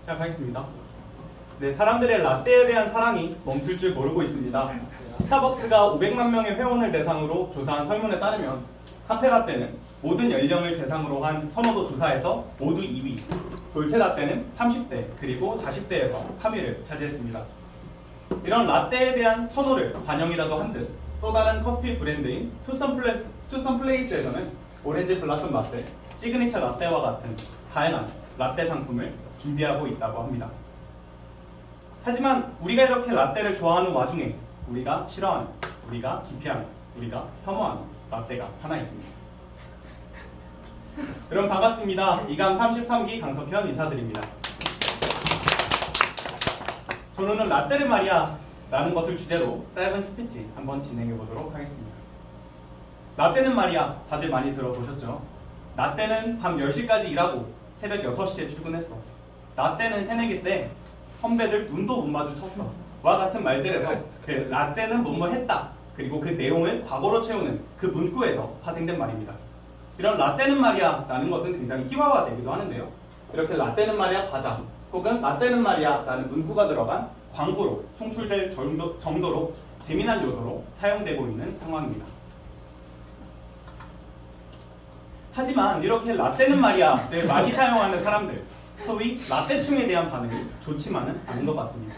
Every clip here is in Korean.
시작하겠습니다. 네, 사람들의 라떼에 대한 사랑이 멈출 줄 모르고 있습니다. 스타벅스가 500만 명의 회원을 대상으로 조사한 설문에 따르면 카페라떼는 모든 연령을 대상으로 한 선호도 조사에서 모두 2위, 돌체라떼는 30대 그리고 40대에서 3위를 차지했습니다. 이런 라떼에 대한 선호를 반영이라도 한 듯 또 다른 커피 브랜드인 투썸플레이스에서는 오렌지 블라썸 라떼, 시그니처 라떼와 같은 다양한 라떼 상품을 준비하고 있다고 합니다. 하지만 우리가 이렇게 라떼를 좋아하는 와중에 우리가 싫어하는, 우리가 기피하는, 우리가 혐오하는 라떼가 하나 있습니다. 여러분 반갑습니다. 이강 33기 강석현 인사드립니다. 저는 라떼를 말이야 라는 것을 주제로 짧은 스피치 한번 진행해 보도록 하겠습니다. 라떼는 말이야 다들 많이 들어보셨죠? 라떼는 밤 10시까지 일하고 새벽 6시에 출근했어. 라떼는 새내기 때 선배들 눈도 못 마주쳤어. 와 같은 말들에서 그 라떼는 뭐뭐 했다 그리고 그 내용을 과거로 채우는 그 문구에서 파생된 말입니다. 이런 라떼는 말이야 라는 것은 굉장히 희화화되기도 하는데요. 이렇게 라떼는 말이야 과자 혹은 라떼는 말이야 라는 문구가 들어간 광고로 송출될 정도로 재미난 요소로 사용되고 있는 상황입니다. 하지만 이렇게 라떼는 말이야를 많이 사용하는 사람들, 소위 라떼충에 대한 반응이 좋지만은 않은 것 같습니다.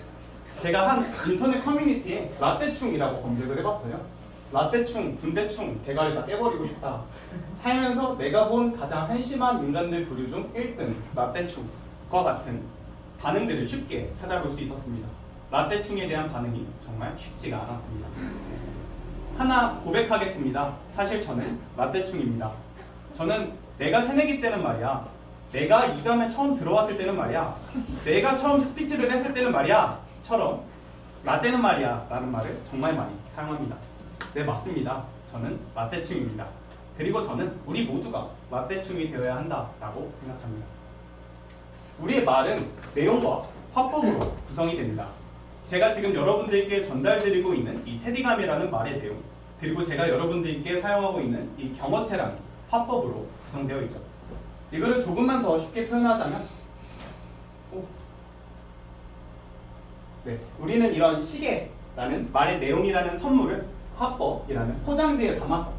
제가 한 인터넷 커뮤니티에 라떼충이라고 검색을 해봤어요. 라떼충, 군대충, 대가리 다 깨버리고 싶다. 살면서 내가 본 가장 한심한 인간들 부류 중 1등 라떼충과 같은 반응들을 쉽게 찾아볼 수 있었습니다. 라떼충에 대한 반응이 정말 쉽지가 않았습니다. 하나 고백하겠습니다. 사실 저는 라떼충입니다. 저는 내가 새내기 때는 말이야, 내가 이감에 처음 들어왔을 때는 말이야, 내가 처음 스피치를 했을 때는 말이야 처럼 라떼는 말이야 라는 말을 정말 많이 사용합니다. 네, 맞습니다. 저는 라떼충입니다. 그리고 저는 우리 모두가 라떼충이 되어야 한다라고 생각합니다. 우리의 말은 내용과 화법으로 구성이 됩니다. 제가 지금 여러분들께 전달드리고 있는 이 테디감이라는 말의 내용, 그리고 제가 여러분들께 사용하고 있는 이 경어체라는 화법으로 구성되어 있죠. 이거를 조금만 더 쉽게 표현하자면 네, 우리는 이런 시계라는 말의 내용이라는 선물을 화법이라는 포장지에 담아서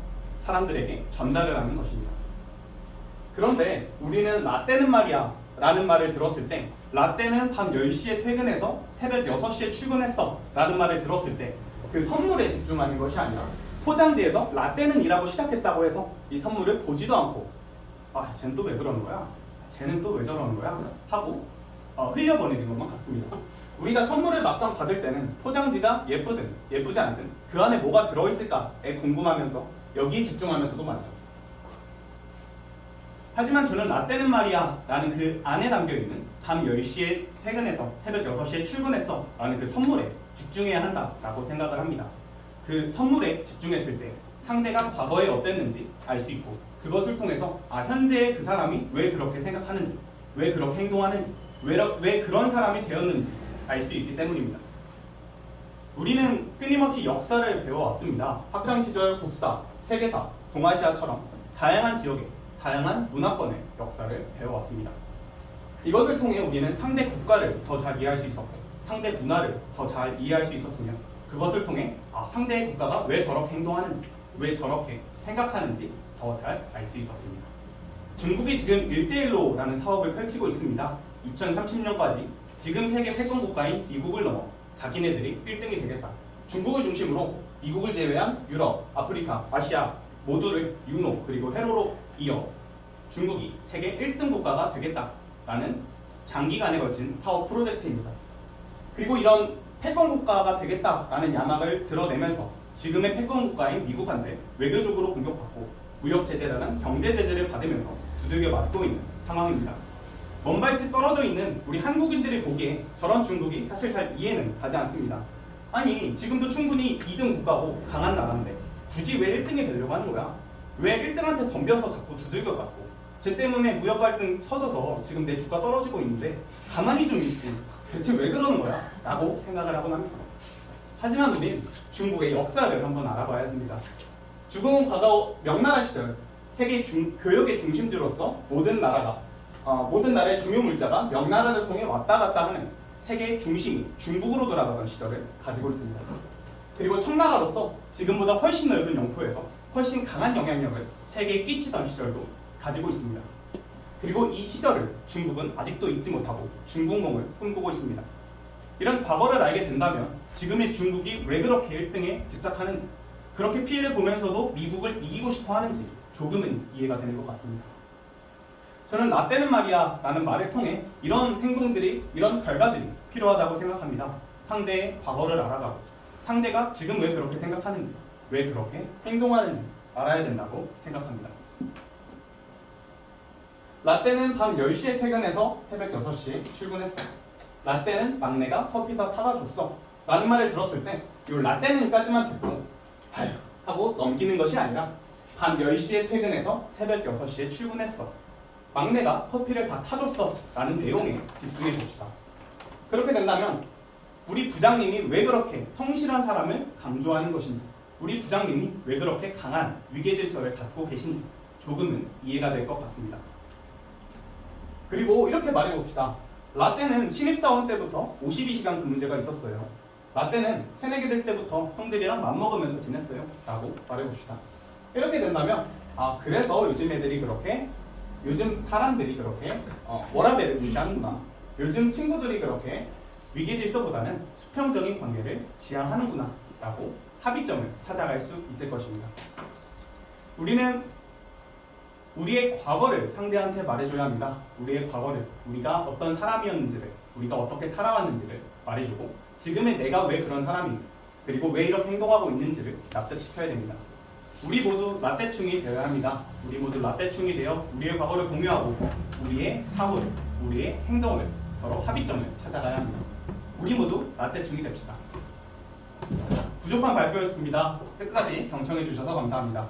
사람들에게 전달을 하는 것입니다. 그런데 우리는 라떼는 말이야 라는 말을 들었을 때, 라떼는 밤 10시에 퇴근해서 새벽 6시에 출근했어 라는 말을 들었을 때 그 선물에 집중하는 것이 아니라 포장지에서 라떼는 이라고 시작했다고 해서 이 선물을 보지도 않고 쟤는 또 왜 그러는 거야? 쟤는 또 왜 저러는 거야? 하고 흘려보내는 것만 같습니다. 우리가 선물을 막상 받을 때는 포장지가 예쁘든 예쁘지 않든 그 안에 뭐가 들어있을까에 궁금하면서 여기에 집중하면서도 말이죠. 하지만 저는 라떼는 말이야 라는 그 안에 담겨있는 밤 10시에 퇴근해서 새벽 6시에 출근했어 라는 그 선물에 집중해야 한다라고 생각을 합니다. 그 선물에 집중했을 때 상대가 과거에 어땠는지 알 수 있고, 그것을 통해서 현재의 그 사람이 왜 그렇게 생각하는지, 왜 그렇게 행동하는지, 왜 그런 사람이 되었는지 알 수 있기 때문입니다. 우리는 끊임없이 역사를 배워왔습니다. 학창시절 국사, 세계사, 동아시아처럼 다양한 지역의 다양한 문화권의 역사를 배워왔습니다. 이것을 통해 우리는 상대 국가를 더 잘 이해할 수 있었고, 상대 문화를 더 잘 이해할 수 있었으며, 그것을 통해 상대의 국가가 왜 저렇게 행동하는지, 왜 저렇게 생각하는지 더 잘 알 수 있었습니다. 중국이 지금 1대1로라는 사업을 펼치고 있습니다. 2030년까지 지금 세계 패권 국가인 미국을 넘어 자기네들이 1등이 되겠다. 중국을 중심으로 미국을 제외한 유럽, 아프리카, 아시아 모두를 육로 그리고 회로로 이어 중국이 세계 1등 국가가 되겠다라는 장기간에 걸친 사업 프로젝트입니다. 그리고 이런 패권 국가가 되겠다라는 야망을 드러내면서 지금의 패권 국가인 미국한테 외교적으로 공격받고 무역 제재라는 경제 제재를 받으면서 두들겨 맞고 있는 상황입니다. 먼 발치 떨어져 있는 우리 한국인들이 보기에 저런 중국이 사실 잘 이해는 가지 않습니다. 아니, 지금도 충분히 2등 국가고 강한 나라인데 굳이 왜 1등이 되려고 하는 거야? 왜 1등한테 덤벼서 자꾸 두들겨 맞고, 쟤 때문에 무역 갈등 터져서 지금 내 주가 떨어지고 있는데 가만히 좀 있지, 대체 왜 그러는 거야? 라고 생각을 하곤 합니다. 하지만 우린 중국의 역사를 한번 알아봐야 합니다. 중국은 과거 명나라 시절 세계 교역의 중심지로서 모든 나라가 모든 나라의 중요 물자가 명나라를 통해 왔다 갔다 하는 세계의 중심이 중국으로 돌아가던 시절을 가지고 있습니다. 그리고 청나라로서 지금보다 훨씬 넓은 영토에서 훨씬 강한 영향력을 세계에 끼치던 시절도 가지고 있습니다. 그리고 이 시절을 중국은 아직도 잊지 못하고 중국몽을 꿈꾸고 있습니다. 이런 과거를 알게 된다면 지금의 중국이 왜 그렇게 1등에 집착하는지, 그렇게 피해를 보면서도 미국을 이기고 싶어 하는지 조금은 이해가 되는 것 같습니다. 저는 나 때는 말이야 라는 말을 통해 이런 행동들이, 이런 결과들이 필요하다고 생각합니다. 상대의 과거를 알아가고 상대가 지금 왜 그렇게 생각하는지, 왜 그렇게 행동하는지 알아야 된다고 생각합니다. 라떼는 밤 10시에 퇴근해서 새벽 6시에 출근했어. 라떼는 막내가 커피 다 타다 줬어 라는 말을 들었을 때 이 라떼는까지만 듣고 아휴 하고 넘기는 것이 아니라 밤 10시에 퇴근해서 새벽 6시에 출근했어, 막내가 커피를 다 타줬어 라는 내용에 집중해 봅시다. 그렇게 된다면 우리 부장님이 왜 그렇게 성실한 사람을 강조하는 것인지, 우리 부장님이 왜 그렇게 강한 위계질서를 갖고 계신지 조금은 이해가 될 것 같습니다. 그리고 이렇게 말해봅시다. 라떼는 신입사원 때부터 52시간 근무제가 있었어요. 라떼는 새내기 될 때부터 형들이랑 맘먹으면서 지냈어요 라고 말해봅시다. 이렇게 된다면 그래서 요즘 애들이 그렇게, 요즘 사람들이 그렇게 워라밸을 무시하는구나, 요즘 친구들이 그렇게 위계질서보다는 수평적인 관계를 지향하는구나 라고 합의점을 찾아갈 수 있을 것입니다. 우리는 우리의 과거를 상대한테 말해줘야 합니다. 우리의 과거를, 우리가 어떤 사람이었는지를, 우리가 어떻게 살아왔는지를 말해주고 지금의 내가 왜 그런 사람인지, 그리고 왜 이렇게 행동하고 있는지를 납득시켜야 됩니다. 우리 모두 라떼충이 되어야 합니다. 우리 모두 라떼충이 되어 우리의 과거를 공유하고 우리의 사고를, 우리의 행동을 서로 합의점을 찾아가야 합니다. 우리 모두 라떼충이 됩시다. 부족한 발표였습니다. 끝까지 경청해 주셔서 감사합니다.